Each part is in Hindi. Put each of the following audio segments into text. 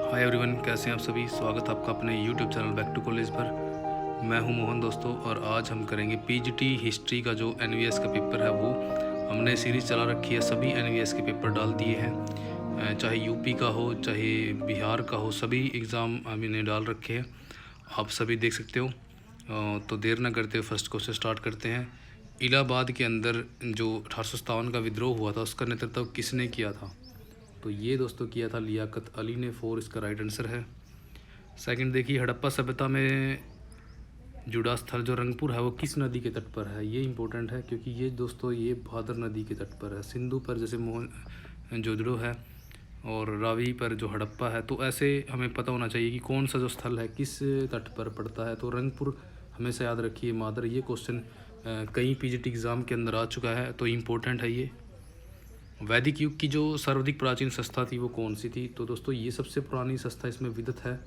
हाय एवरीवन, कैसे हैं आप सभी। स्वागत है आपका अपने YouTube channel back to college पर। मैं हूं मोहन दोस्तों, और आज हम करेंगे पीजीटी हिस्ट्री का जो एनवीएस का पेपर है वो हमने सीरीज़ चला रखी है। सभी एनवीएस के पेपर डाल दिए हैं, चाहे यूपी का हो चाहे बिहार का हो, सभी एग्ज़ाम हमने डाल रखे हैं। आप सभी देख सकते हो। तो देर ना करते हुए फर्स्ट क्वेश्चन स्टार्ट करते हैं। इलाहाबाद के अंदर जो 1857 का विद्रोह हुआ था उसका नेतृत्व किसने किया था? तो ये दोस्तों किया था लियाकत अली ने। 4 इसका राइट आंसर है। सेकंड देखिए, हड़प्पा सभ्यता में जुड़ा स्थल जो रंगपुर है वो किस नदी के तट पर है? ये इंपॉर्टेंट है क्योंकि ये दोस्तों ये भादर नदी के तट पर है। सिंधु पर जैसे मोहनजोदड़ो है और रावी पर जो हड़प्पा है, तो ऐसे हमें पता होना चाहिए कि कौन सा जो स्थल है किस तट पर पड़ता है। तो रंगपुर हमेशा याद रखिए। मादर, ये क्वेश्चन कई पीजीटी एग्ज़ाम के अंदर आ चुका है, तो इम्पोर्टेंट है ये। वैदिक युग की जो सर्वाधिक प्राचीन संस्था थी वो कौन सी थी? तो दोस्तों ये सबसे पुरानी संस्था इसमें विदत है,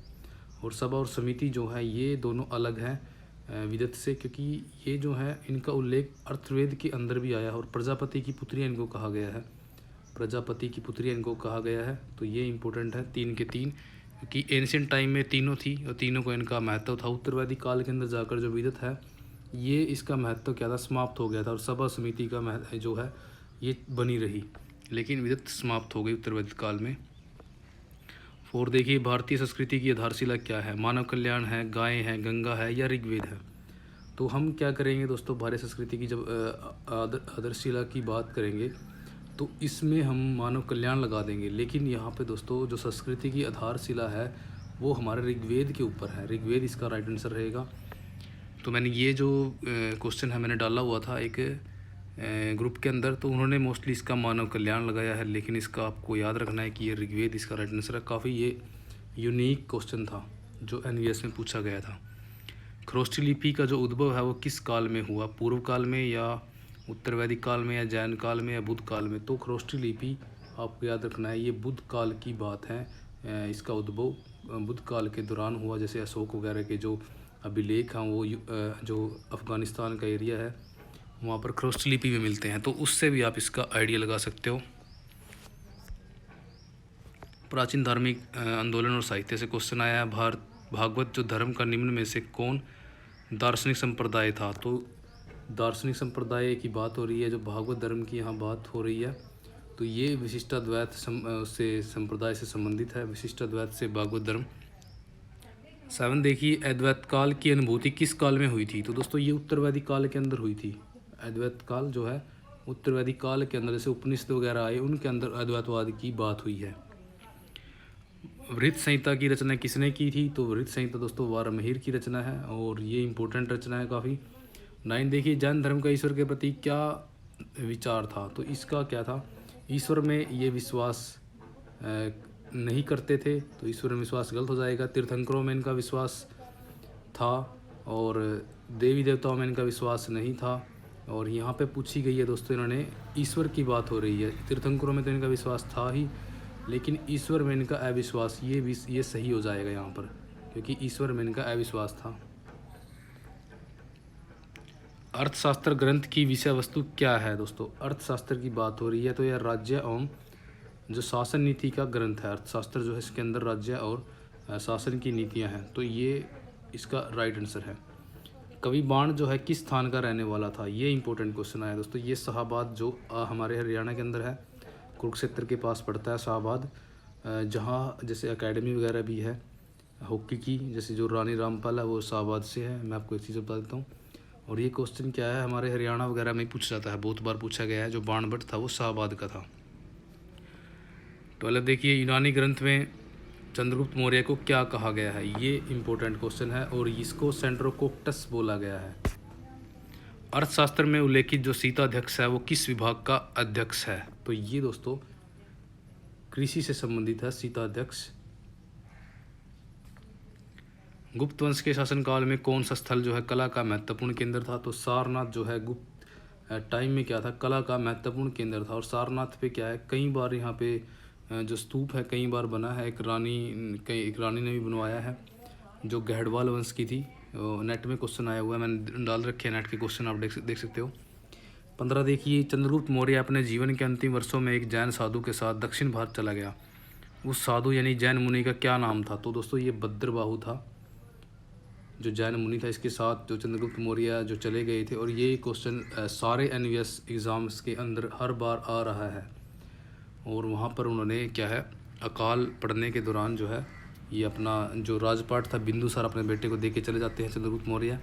और सभा और समिति जो है ये दोनों अलग हैं विदत से, क्योंकि ये जो है इनका उल्लेख अर्थवेद के अंदर भी आया है। और प्रजापति की पुत्रियाँ इनको कहा गया है, प्रजापति की पुत्रियाँ इनको कहा गया है। तो ये इंपॉर्टेंट है 3 के 3, क्योंकि एंशियंट टाइम में तीनों थी और तीनों को इनका महत्व था। उत्तरवैदिक काल के अंदर जाकर जो विदत है ये इसका महत्व क्या था, समाप्त हो गया था। और सभा समिति का महत्व जो है ये बनी रही, लेकिन विदत समाप्त हो गई उत्तरवैदिक काल में। 4 देखिए, भारतीय संस्कृति की आधारशिला क्या है? मानव कल्याण है, गाय है, गंगा है या ऋग्वेद है? तो हम क्या करेंगे दोस्तों, भारतीय संस्कृति की जब आधारशिला की बात करेंगे तो इसमें हम मानव कल्याण लगा देंगे। लेकिन यहाँ पे दोस्तों जो संस्कृति की आधारशिला है वो हमारे ऋग्वेद के ऊपर है। ऋग्वेद इसका राइट आंसर रहेगा। तो मैंने ये जो क्वेश्चन है मैंने डाला हुआ था एक ग्रुप के अंदर, तो उन्होंने मोस्टली इसका मानव कल्याण लगाया है, लेकिन इसका आपको याद रखना है कि ये ऋग्वेद इसका राइट आंसर है। काफ़ी ये यूनिक क्वेश्चन था जो एनवीएस में पूछा गया था। खरोष्ठी लिपि का जो उद्भव है वो किस काल में हुआ? पूर्व काल में या उत्तरवैदिक काल में या जैन काल में या बुद्ध काल में? तो खरोष्ठी लिपि आपको याद रखना है ये बुद्ध काल की बात है। इसका उद्भव बुद्ध काल के दौरान हुआ। जैसे अशोक वगैरह के जो अभिलेख हैं वो जो अफ़गानिस्तान का एरिया है वहाँ पर खरोष्ठी लिपि में मिलते हैं, तो उससे भी आप इसका आइडिया लगा सकते हो। प्राचीन धार्मिक आंदोलन और साहित्य से क्वेश्चन आया है। भागवत जो धर्म का निम्न में से कौन दार्शनिक संप्रदाय था? तो दार्शनिक संप्रदाय की बात हो रही है, जो भागवत धर्म की यहाँ बात हो रही है, तो ये विशिष्टाद्वैत से संप्रदाय से संबंधित है। विशिष्टाद्वैत से भागवत धर्म। 7 देखिए, अद्वैत काल की अनुभूति किस काल में हुई थी? तो दोस्तों ये उत्तरवैदिक काल के अंदर हुई थी। अद्वैत काल जो है उत्तरवैदिक काल के अंदर, जैसे उपनिषद वगैरह आए उनके अंदर अद्वैतवाद की बात हुई है। वृत्त संहिता की रचना किसने की थी? तो वृत्त संहिता दोस्तों वारामिहिर की रचना है, और ये इंपॉर्टेंट रचना है काफ़ी। 9 देखिए, जैन धर्म का ईश्वर के प्रति क्या विचार था? तो इसका क्या था, ईश्वर में ये विश्वास नहीं करते थे, तो ईश्वर में विश्वास गलत हो जाएगा। तीर्थंकरों में इनका विश्वास था, और देवी देवताओं में इनका विश्वास नहीं था। और यहाँ पे पूछी गई है दोस्तों, इन्होंने ईश्वर की बात हो रही है। तीर्थंकरों में तो इनका विश्वास था ही, लेकिन ईश्वर में इनका अविश्वास, ये सही हो जाएगा यहाँ पर, क्योंकि ईश्वर में इनका अविश्वास था। अर्थशास्त्र ग्रंथ की विषय वस्तु क्या है दोस्तों? अर्थशास्त्र की बात हो रही है, तो यह राज्य एवं जो शासन नीति का ग्रंथ है। अर्थशास्त्र जो है इसके अंदर राज्य और शासन की नीतियाँ हैं, तो ये इसका राइट आंसर है। कवि बाण जो है किस स्थान का रहने वाला था? ये इंपॉर्टेंट क्वेश्चन आया दोस्तों। ये शाहबाद जो हमारे हरियाणा के अंदर है, कुरुक्षेत्र के पास पड़ता है शाहबाद, जहाँ जैसे एकेडमी वगैरह भी है हॉकी की, जैसे जो रानी रामपाल है वो शाहबाद से है। मैं आपको एक चीज़ बता देता हूँ। और ये क्वेश्चन क्या है, हमारे हरियाणा वगैरह में पूछा जाता है, बहुत बार पूछा गया है। जो बाणभट्ट था वो शाहबाद का था। 12 देखिए, यूनानी ग्रंथ में चंद्रगुप्त मौर्य को क्या कहा गया है? ये इंपॉर्टेंट क्वेश्चन है, और इसको सेंट्रोकोक्टस बोला गया है। अर्थशास्त्र में उल्लेखित जो सीताध्यक्ष है वो किस विभाग का अध्यक्ष है? तो ये दोस्तों कृषि से संबंधित है सीताध्यक्ष। गुप्त वंश के शासनकाल में कौन सा स्थल जो है कला का महत्वपूर्ण केंद्र था? तो सारनाथ जो है गुप्त टाइम में क्या था, कला का महत्वपूर्ण केंद्र था। और सारनाथ पे क्या है, कई बार यहाँ पे जो स्तूप है कई बार बना है। एक रानी ने भी बनवाया है जो गढ़वाल वंश की थी। नेट में क्वेश्चन आया हुआ है, मैंने डाल रखे हैं नेट के क्वेश्चन, आप देख सकते हो। 15 देखिए, चंद्रगुप्त मौर्य अपने जीवन के अंतिम वर्षों में एक जैन साधु के साथ दक्षिण भारत चला गया। उस साधु यानी जैन मुनि का क्या नाम था? तो दोस्तों ये भद्रबाहु था, जो जैन मुनि था। इसके साथ जो चंद्रगुप्त मौर्य जो चले गए थे, और ये क्वेश्चन सारे एनवीएस एग्ज़ाम्स के अंदर हर बार आ रहा है। और वहाँ पर उन्होंने क्या है, अकाल पड़ने के दौरान जो है ये अपना जो राजपाट था बिंदुसार अपने बेटे को दे के चले जाते हैं चंद्रगुप्त मौर्य,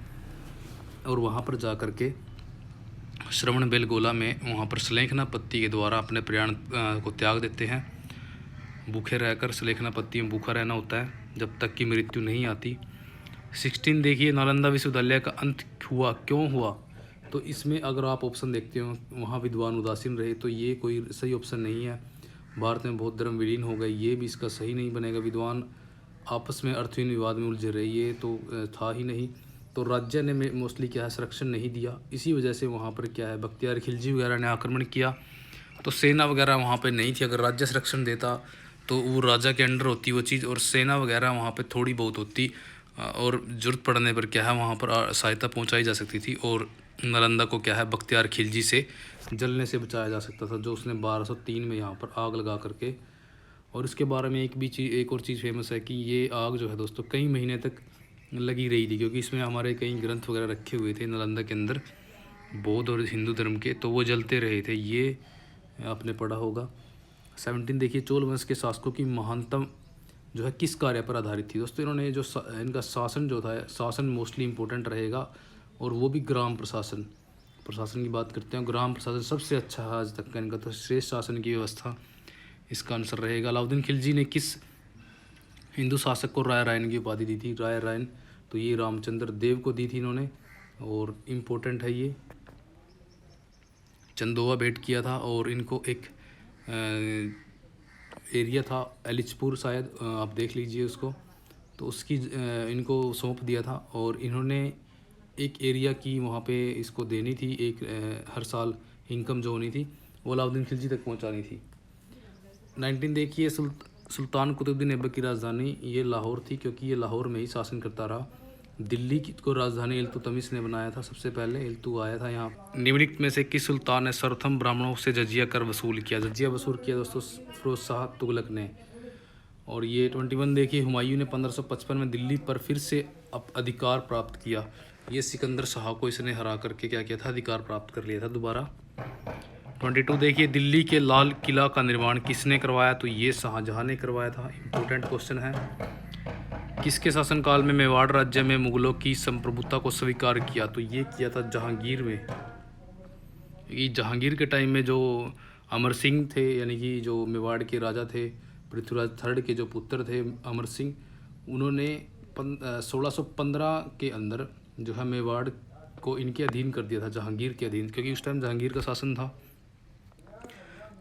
और वहाँ पर जा कर के श्रवण बेलगोला में वहाँ पर सलेखना पत्ती के द्वारा अपने प्राण को त्याग देते हैं। भूखे रहकर सलेखना पत्ती में भूखा रहना होता है जब तक कि मृत्यु नहीं आती। 16 देखिए, नालंदा विश्वविद्यालय का अंत हुआ, क्यों हुआ? तो इसमें अगर आप ऑप्शन देखते हो, वहाँ विद्वान उदासीन रहे, तो ये कोई सही ऑप्शन नहीं है। भारत में बौद्ध धर्म विलीन हो गए, ये भी इसका सही नहीं बनेगा। विद्वान आपस में अर्थहीन विवाद में उलझे रहे, ये तो था ही नहीं। तो राज्य ने मोस्टली क्या है, संरक्षण नहीं दिया, इसी वजह से वहाँ पर क्या है, बख्तियार खिलजी वगैरह ने आक्रमण किया। तो सेना वगैरह वहाँ पे नहीं थी। अगर राज्य संरक्षण देता तो वो राजा के अंडर होती वो चीज़, और सेना वगैरह वहाँ पे थोड़ी बहुत होती, और ज़रूरत पड़ने पर क्या है वहाँ पर सहायता पहुँचाई जा सकती थी, और नालंदा को क्या है बख्तियार खिलजी से जलने से बचाया जा सकता था, जो उसने 1203 में यहाँ पर आग लगा करके। और इसके बारे में एक और चीज़ फेमस है कि ये आग जो है दोस्तों कई महीने तक लगी रही थी, क्योंकि इसमें हमारे कई ग्रंथ वगैरह रखे हुए थे नालंदा के अंदर, बौद्ध और हिंदू धर्म के, तो वो जलते रहे थे, ये आपने पढ़ा होगा। 17 देखिए, चोल वंश के शासकों की महानतम जो है किस कार्य पर आधारित थी? दोस्तों इन्होंने जो इनका शासन जो था, शासन मोस्टली इम्पोर्टेंट रहेगा, और वो भी ग्राम प्रशासन की बात करते हैं। ग्राम प्रशासन सबसे अच्छा है आज तक का इनका, तो श्रेष्ठ शासन की व्यवस्था इसका आंसर रहेगा। अलाउद्दीन खिलजी ने किस हिंदू शासक को राय रायन की उपाधि दी थी? राय रायन, तो ये रामचंद्र देव को दी थी इन्होंने, और इम्पोर्टेंट है ये। चंदोवा भेंट किया था, और इनको एक एरिया था एलिचपुर शायद, आप देख लीजिए उसको, तो उसकी इनको सौंप दिया था, और इन्होंने एक एरिया की वहाँ पे इसको देनी थी, एक हर साल इनकम जो होनी थी वो अलाउद्दीन खिलजी तक पहुँचानी थी। 19 देखिए, सुल्तान कुतुबुद्दीन ऐबक की राजधानी ये लाहौर थी, क्योंकि ये लाहौर में ही शासन करता रहा। दिल्ली को राजधानी इल्तुतमिश ने बनाया था, सबसे पहले इल्तु आया था यहाँ। निम्नलिखित में से किस सुल्तान ने सर्वप्रथम ब्राह्मणों से जजिया कर वसूल किया? जजिया वसूल किया दोस्तों फिरोज शाह तुगलक ने। और ये 21 देखिए, हुमायूं ने 1555 में दिल्ली पर फिर से अधिकार प्राप्त किया। ये सिकंदर शाह को इसने हरा करके क्या किया था, अधिकार प्राप्त कर लिया था दोबारा। 22 देखिए, दिल्ली के लाल किला का निर्माण किसने करवाया? तो ये शाहजहां ने करवाया था। इम्पोर्टेंट क्वेश्चन है। किसके शासनकाल में मेवाड़ राज्य में मुगलों की संप्रभुता को स्वीकार किया? तो ये किया था जहांगीर में। ये जहांगीर के टाइम में जो अमर सिंह थे, यानी कि जो मेवाड़ के राजा थे, पृथ्वीराज थर्ड के जो पुत्र थे अमर सिंह, उन्होंने 1615 के अंदर जो है मेवाड़ को इनके अधीन कर दिया था, जहांगीर के अधीन, क्योंकि उस टाइम जहांगीर का शासन था।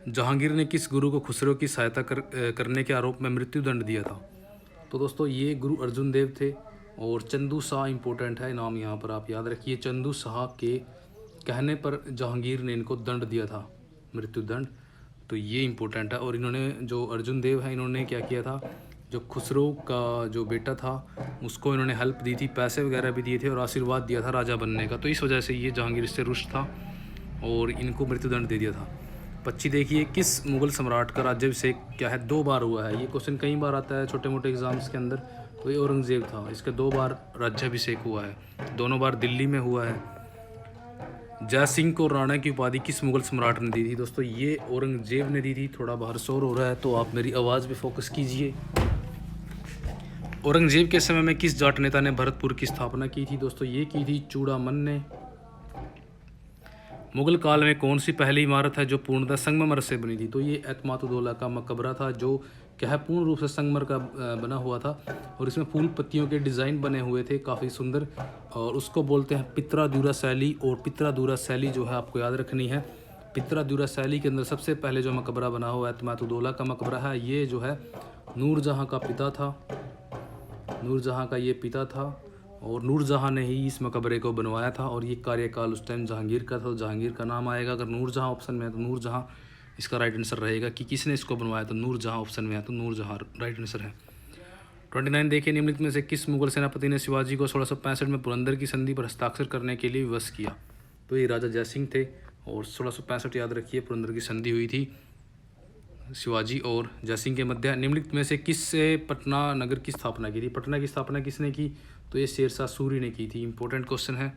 जहांगीर ने किस गुरु को खुसरो की सहायता करने के आरोप में मृत्यु दंड दिया था? तो दोस्तों ये गुरु अर्जुन देव थे। और चंदू शाह इंपॉर्टेंट है नाम, यहाँ पर आप याद रखिए। चंदू शाह के कहने पर जहांगीर ने इनको दंड दिया था, मृत्यु दंड, तो ये इंपॉर्टेंट है। और इन्होंने जो अर्जुन देव है, इन्होंने क्या किया था, जो खुसरो का जो बेटा था उसको इन्होंने हेल्प दी थी, पैसे वगैरह भी दिए थे, और आशीर्वाद दिया था राजा बनने का। तो इस वजह से ये जहांगीर से रुष्ट था और इनको मृत्युदंड दे दिया था। 25 देखिए, किस मुगल सम्राट का राज्याभिषेक क्या है 2 बार हुआ है? ये क्वेश्चन कई बार आता है छोटे मोटे एग्जाम्स के अंदर। तो ये औरंगजेब था, इसका 2 बार राज्याभिषेक हुआ है, दोनों बार दिल्ली में हुआ है। जय सिंह को राणा की उपाधि किस मुगल सम्राट ने दी थी? दोस्तों ये औरंगजेब ने दी थी। थोड़ा बाहर शोर हो रहा है तो आप मेरी आवाज़ पे फोकस कीजिए। औरंगजेब के समय में किस जाट नेता ने भरतपुर की स्थापना की थी? दोस्तों ये की थी चूड़ामन ने। मुगल काल में कौन सी पहली इमारत है जो पूर्णतः संगमरमर से बनी थी? तो ये एतमातुद्दौला का मकबरा था, जो क्या है पूर्ण रूप से संगमरमर का बना हुआ था, और इसमें फूल पत्तियों के डिज़ाइन बने हुए थे काफ़ी सुंदर, और उसको बोलते हैं पित्रादुरा शैली। और पित्रादुरा शैली जो है आपको याद रखनी है। पित्रादुरा शैली के अंदर सबसे पहले जो मकबरा बना हुआ एतमातुद्दौला का मकबरा है, ये जो है नूरजहाँ का पिता था, नूरजहाँ का ये पिता था, और नूरजहाँ ने ही इस मकबरे को बनवाया था। और ये कार्यकाल उस टाइम जहांगीर का था, तो जहांगीर का नाम आएगा। अगर नूरजहाँ ऑप्शन में है तो नूरजहाँ इसका राइट आंसर रहेगा, कि किसने इसको बनवाया, तो नूरजहाँ ऑप्शन में है, तो नूरजहाँ राइट आंसर है। 29 देखिए, निम्नलिखित में से किस मुगल सेनापति ने शिवाजी को 1665 में पुरंदर की संधि पर हस्ताक्षर करने के लिए विवश किया? तो ये राजा जयसिंह थे, और 1665 याद रखिए पुरंदर की संधि हुई थी। शिवाजी और जयसिंह के मध्य। निम्नलिखित में से किससे पटना नगर की स्थापना की थी? पटना की स्थापना किसने की? तो ये शेरशाह सूरी ने की थी। इंपॉर्टेंट क्वेश्चन है।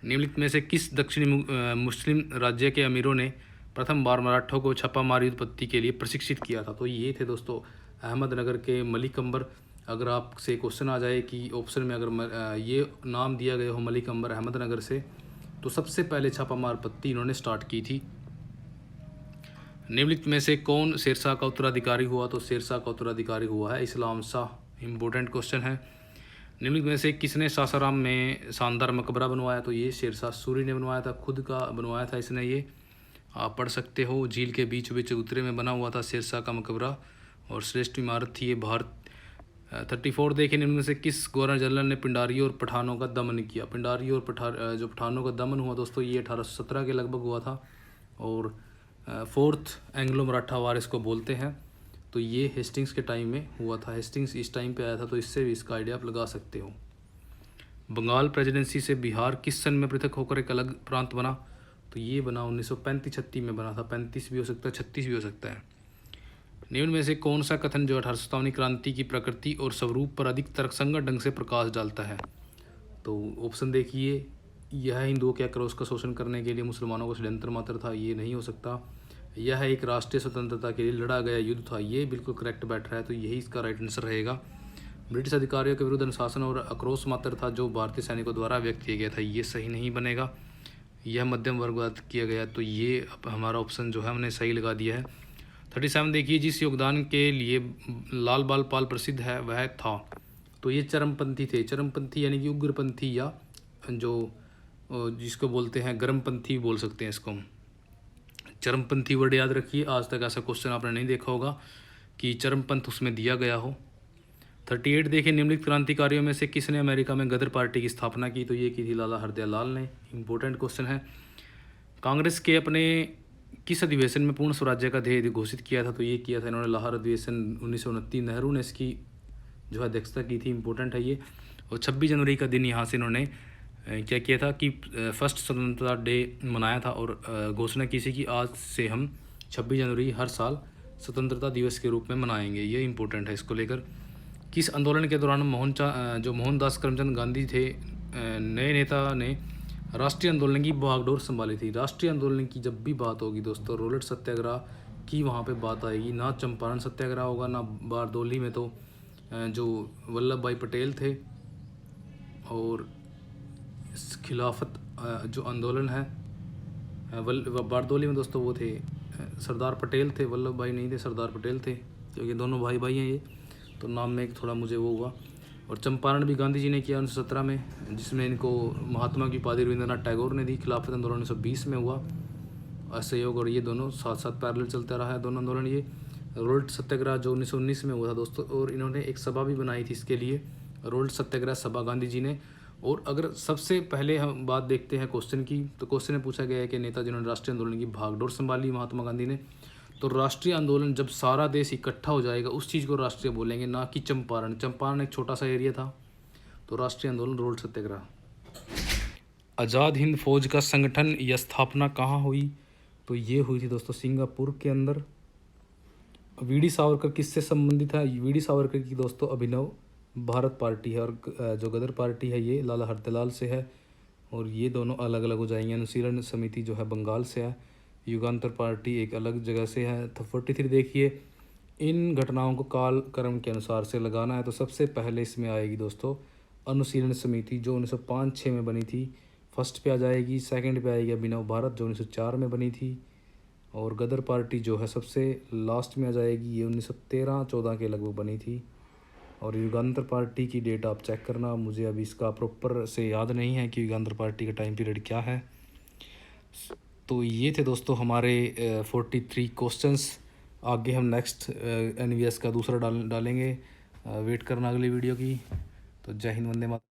निम्नलिखित में से किस दक्षिणी मुस्लिम राज्य के अमीरों ने प्रथम बार मराठों को छापामार उत्पत्ति के लिए प्रशिक्षित किया था? तो ये थे दोस्तों अहमदनगर के मलिक अंबर। अगर आपसे क्वेश्चन आ जाए कि ऑप्शन में अगर ये नाम दिया गया हो मलिक अंबर अहमदनगर से, तो सबसे पहले छापामार पत्ती इन्होंने स्टार्ट की थी। निम्नलिखित में से कौन शेरशाह का उत्तराधिकारी हुआ? तो शेरशाह का उत्तराधिकारी हुआ है इस्लाम शाह। इम्पोर्टेंट क्वेश्चन है। निम्नलिखित में से किसने सासाराम में शानदार मकबरा बनवाया? तो ये शेरशाह सूरी ने बनवाया था, खुद का बनवाया था इसने। ये आप पढ़ सकते हो। झील के बीच बीच उतरे में बना हुआ था शेरशाह का मकबरा और श्रेष्ठ इमारत थी ये। भारत 34 देखिए, निम्न में से किस गवर्नर जनरल ने पिंडारियों और पठानों का दमन किया? पिंडारियों और जो पठानों का दमन हुआ दोस्तों, ये 1817 के लगभग हुआ था। और फोर्थ एंग्लो मराठा वार इसको बोलते हैं। तो ये हेस्टिंग्स के टाइम में हुआ था। हेस्टिंग्स इस टाइम पे आया था, तो इससे भी इसका आइडिया आप लगा सकते हो। बंगाल प्रेसिडेंसी से बिहार किस सन में पृथक होकर एक अलग प्रांत बना? तो ये बना 1935-36 में बना था। 35 भी हो सकता है, 36 भी हो सकता है। निम्न में से कौन सा कथन जो 1857 क्रांति की प्रकृति और स्वरूप पर अधिक तर्कसंगत ढंग से प्रकाश डालता है? तो ऑप्शन देखिए, यह हिंदुओं के आक्रोश का शोषण करने के लिए मुसलमानों का षड्यंत्र मात्र था, ये नहीं हो सकता। यह एक राष्ट्रीय स्वतंत्रता के लिए लड़ा गया युद्ध था, ये बिल्कुल करेक्ट बैठ रहा है, तो यही इसका राइट आंसर रहेगा। ब्रिटिश अधिकारियों के विरुद्ध अनुशासन और आक्रोश मात्र था जो भारतीय सैनिकों द्वारा व्यक्त किया गया था, ये सही नहीं बनेगा। यह मध्यम वर्गवाद किया गया, तो ये हमारा ऑप्शन जो है हमने सही लगा दिया है। 37 देखिए, जिस योगदान के लिए लाल बाल पाल प्रसिद्ध है वह था? तो ये चरमपंथी थे। चरमपंथी यानी कि उग्रपंथी, या जो जिसको बोलते हैं गर्मपंथी बोल सकते हैं इसको हम। चरमपंथी वर्ड याद रखिए, आज तक ऐसा क्वेश्चन आपने नहीं देखा होगा कि चरमपंथ उसमें दिया गया हो। 38 देखिए, निम्नलिखित क्रांतिकारियों में से किसने अमेरिका में गदर पार्टी की स्थापना की? तो ये की थी लाला हरदयाल लाल ने। इंपॉर्टेंट क्वेश्चन है। कांग्रेस के अपने किस अधिवेशन में पूर्ण स्वराज्य का ध्येय घोषित किया था? तो ये किया था इन्होंने लाहौर अधिवेशन 1929। नेहरू ने इसकी जो है अध्यक्षता की थी। इंपॉर्टेंट है ये। और 26 जनवरी का दिन यहाँ से इन्होंने क्या किया था कि फर्स्ट स्वतंत्रता डे मनाया था और घोषणा की थी कि आज से हम 26 जनवरी हर साल स्वतंत्रता दिवस के रूप में मनाएंगे। ये इंपॉर्टेंट है इसको लेकर। किस आंदोलन के दौरान जो मोहनदास करमचंद गांधी थे नए नेता ने राष्ट्रीय आंदोलन की बागडोर संभाली थी? राष्ट्रीय आंदोलन की जब भी बात होगी दोस्तों, रोलेट सत्याग्रह की वहाँ पे बात आएगी। ना चंपारण सत्याग्रह होगा, ना बारदोली में तो जो वल्लभ भाई पटेल थे, और खिलाफत जो आंदोलन है बारदोली में दोस्तों वो थे सरदार पटेल थे, वल्लभ भाई नहीं थे, सरदार पटेल थे, क्योंकि दोनों भाई भाई हैं ये, तो नाम में एक थोड़ा मुझे वो हुआ। और चंपारण भी गांधी जी ने किया 1917 में, जिसमें इनको महात्मा की उपाधि रविंद्रनाथ टैगोर ने दी। खिलाफत आंदोलन 1920 में हुआ। असहयोग और ये दोनों साथ साथ पैरेलल चलता रहा है दोनों आंदोलन। ये रोल्ट सत्याग्रह जो 1919 में हुआ था दोस्तों, और इन्होंने एक सभा भी बनाई थी इसके लिए, रोल्ट सत्याग्रह सभा गांधी जी ने। और अगर सबसे पहले हम बात देखते हैं क्वेश्चन की, तो क्वेश्चन में पूछा गया है कि नेता जिन्होंने राष्ट्रीय आंदोलन की भागडोर संभाली महात्मा गांधी ने। तो राष्ट्रीय आंदोलन जब सारा देश इकट्ठा हो जाएगा उस चीज़ को राष्ट्रीय बोलेंगे, ना कि चंपारण। चंपारण एक छोटा सा एरिया था। तो राष्ट्रीय आंदोलन रोल्ट सत्याग्रह। आज़ाद हिंद फौज का संगठन या स्थापना कहाँ हुई? तो ये हुई थी दोस्तों सिंगापुर के अंदर। वीडी सावरकर किससे संबंधित है? वीडी सावरकर की दोस्तों अभिनव भारत पार्टी है, और जो गदर पार्टी है ये लाला हरदयाल से है, और ये दोनों अलग अलग हो जाएंगे। अनुशीलन समिति जो है बंगाल से है, युगांतर पार्टी एक अलग जगह से है। तो 43 देखिए, इन घटनाओं को काल क्रम के अनुसार से लगाना है। तो सबसे पहले इसमें आएगी दोस्तों अनुशीलन समिति जो 1905-06 में बनी थी, फर्स्ट पे आ जाएगी। सेकंड पे आएगी अभिनव भारत जो 1904 में बनी थी, और गदर पार्टी जो है सबसे लास्ट में आ जाएगी, ये 1913-14 के लगभग बनी थी। और युगांतर पार्टी की डेट आप चेक करना, मुझे अभी इसका प्रॉपर से याद नहीं है कि युगांतर पार्टी का टाइम पीरियड क्या है। तो ये थे दोस्तों हमारे 43 क्वेश्चंस। आगे हम नेक्स्ट NVS का दूसरा डालेंगे। वेट करना अगली वीडियो की। तो जय हिंद, वंदे मातरम।